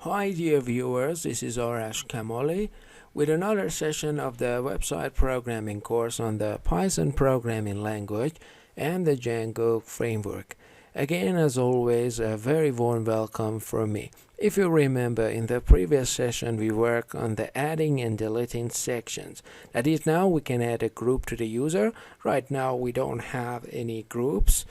Hi dear viewers, this is Arash Kamoli with another session of the website programming course on the Python programming language and the Django framework. Again, as always, a very warm welcome from me. If you remember, in the previous session we worked on the adding and deleting sections. That is, now we can add a group to the user. Right now we don't have any groups.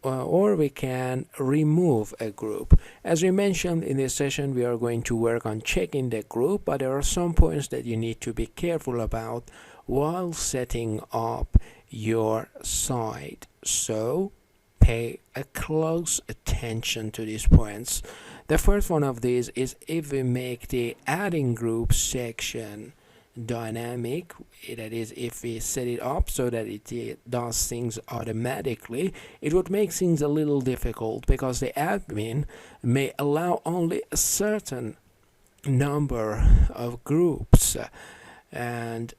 Or we can remove a group. As we mentioned in this session, we are going to work on checking the group, but there are some points that you need to be careful about while setting up your site. So pay a close attention to these points. The first one of these is if we make the adding group section dynamic, that is, if we set it up so that it does things automatically, it would make things a little difficult because the admin may allow only a certain number of groups and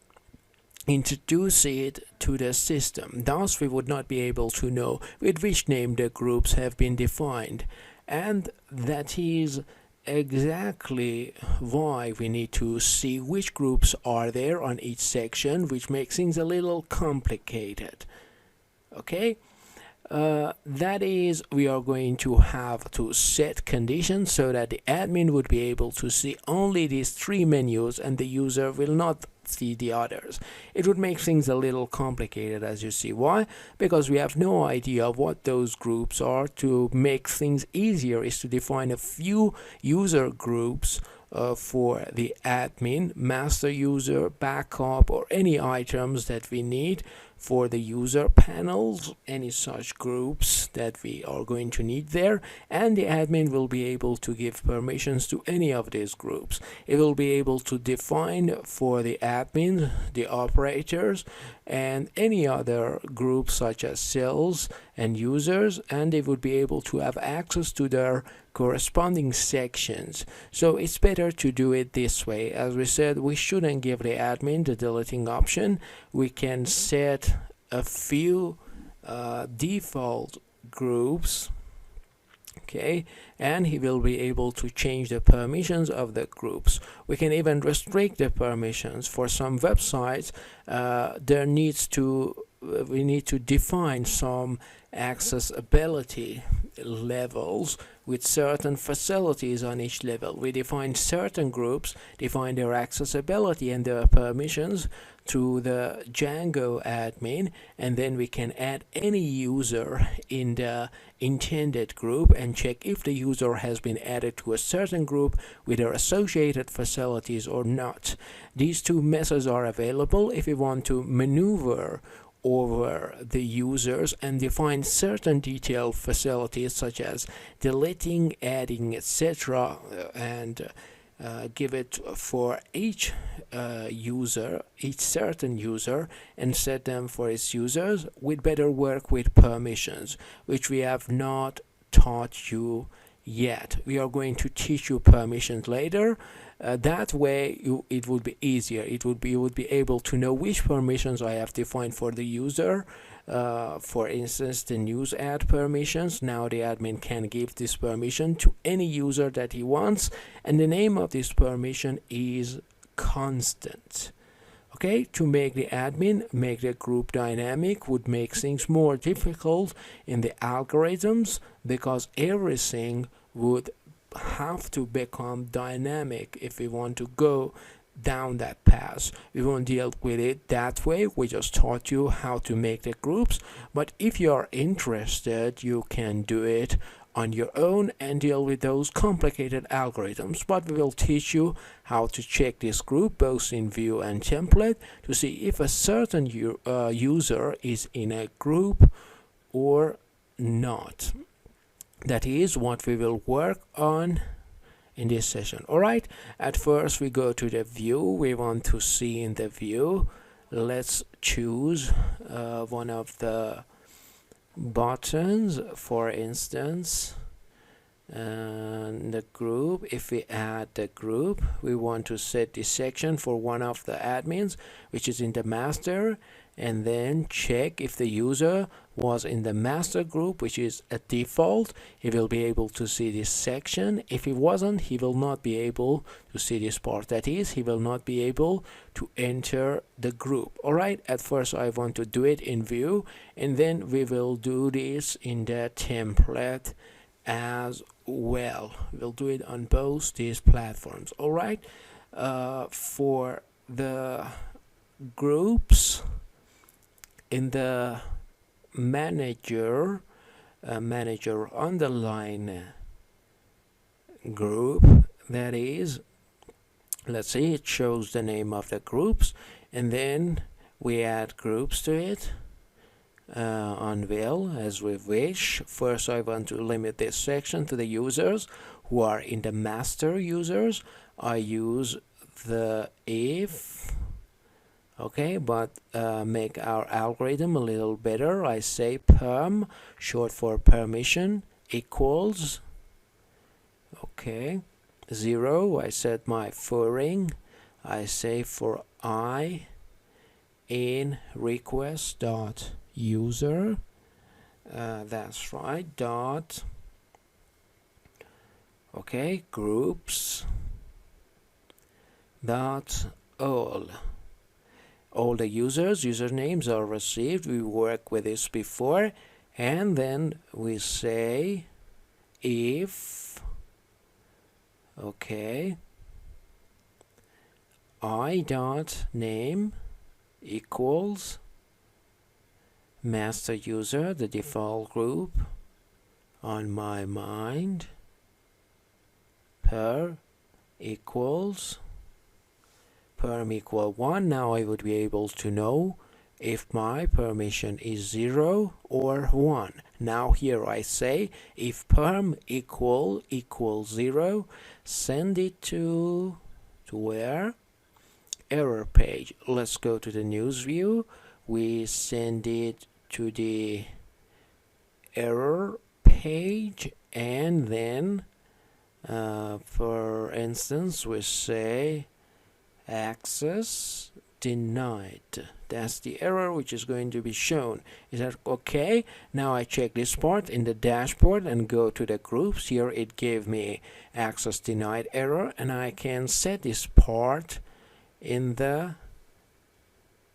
introduce it to the system. Thus, we would not be able to know with which name the groups have been defined, and that is exactly why we need to see which groups are there on each section, which makes things a little complicated. Okay, that is, we are going to have to set conditions so that the admin would be able to see only these three menus and the user will not see the others. It would make things a little complicated, as you see. Why? Because we have no idea what those groups are. To make things easier is to define a few user groups for the admin, master user, backup, or any items that we need for the user panels, any such groups that we are going to need there, and the admin will be able to give permissions to any of these groups. It will be able to define for the admin the operators and any other groups such as cells and users, and they would be able to have access to their corresponding sections. So it's better to do it this way. As we said, we shouldn't give the admin the deleting option. We can set a few default groups, okay, and he will be able to change the permissions of the groups. We can even restrict the permissions. For some websites, we need to define some accessibility levels with certain facilities on each level. We define certain groups, define their accessibility and their permissions to the Django admin, and then we can add any user in the intended group and check if the user has been added to a certain group with their associated facilities or not. These two methods are available if we want to maneuver over the users and define certain detailed facilities such as deleting, adding, etc., and give it for each user, each certain user, and set them for its users. We'd better work with permissions, which we have not taught you yet. We are going to teach you permissions later. That way it would be easier. You would be able to know which permissions I have defined for the user. For instance, the news ad permissions. Now the admin can give this permission to any user that he wants, and the name of this permission is constant. Okay, to make the admin make the group dynamic would make things more difficult in the algorithms, because everything would have to become dynamic if we want to go down that path. We won't deal with it that way. We just taught you how to make the groups, but if you are interested, you can do it on your own and deal with those complicated algorithms. But we will teach you how to check this group both in view and template to see if a certain user is in a group or not. That is what we will work on in this session. Alright, at first we go to the view. We want to see in the view. Let's choose one of the buttons, for instance, and the group. If we add the group, we want to set the section for one of the admins, which is in the master, and then check if the user was in the master group, which is a default. He will be able to see this section. If he wasn't, he will not be able to see this part. That is, he will not be able to enter the group. Alright, at first I want to do it in view, and then we will do this in the template as well. We'll do it on both these platforms. Alright, for the groups in the manager underline group, that is, let's see, it shows the name of the groups, and then we add groups to it on will as we wish. First I want to limit this section to the users who are in the master users. I use the if, okay, but make our algorithm a little better. I say perm, short for permission, equals, okay, 0. I set my foreign. I say for I in request dot user, that's right, dot, okay, groups dot all the users usernames are received. We worked with this before, and then we say if, okay, I dot name equals master user, the default group on my mind, per equals perm equal 1. Now I would be able to know if my permission is 0 or 1. Now here I say if perm equals 0, send it to where? Error page. Let's go to the news view. We send it to the error page, and then for instance we say access denied. That's the error which is going to be shown. Is that okay? Now I check this part in the dashboard and go to the groups. Here it gave me access denied error, and I can set this part in the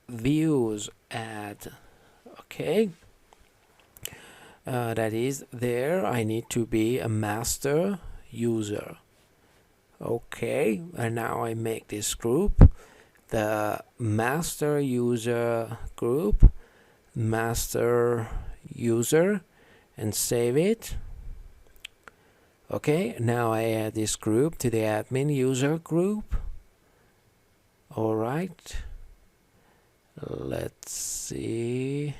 views add, okay, that is, there I need to be a master user, okay, and now I make this group the master user group, master user, and save it. Okay, now I add this group to the admin user group. Alright, let's see,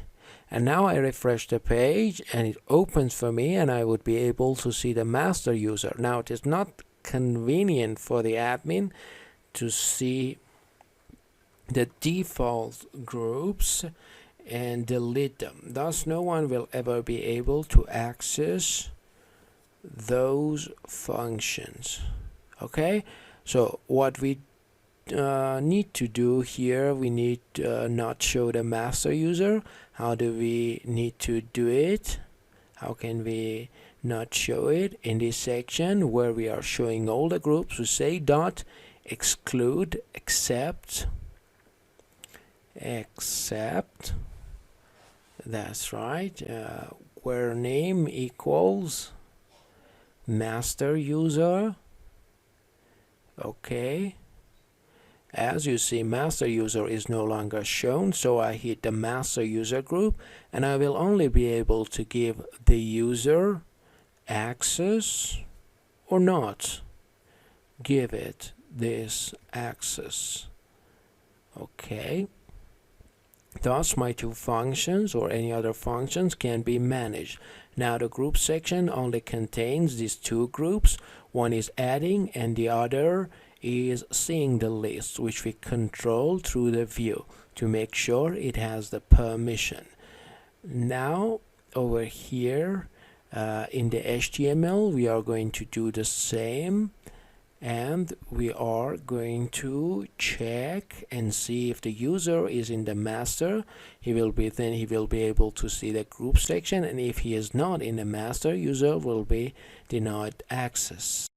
and now I refresh the page and it opens for me, and I would be able to see the master user. Now it is not convenient for the admin to see the default groups and delete them, thus no one will ever be able to access those functions. Okay, so what we need to do here, we need not show the master user. How do we need to do it? How can we not show it? In this section where we are showing all the groups, we say dot exclude except, that's right, where name equals master user. Okay, as you see, master user is no longer shown, so I hit the master user group, and I will only be able to give the user access or not give it this access. Okay, thus my two functions or any other functions can be managed. Now the group section only contains these two groups. One is adding and the other is seeing the list, which we control through the view to make sure it has the permission. Now over here in the HTML we are going to do the same, and we are going to check and see if the user is in the master. He will be able to see the group section, and if he is not in the master, user will be denied access.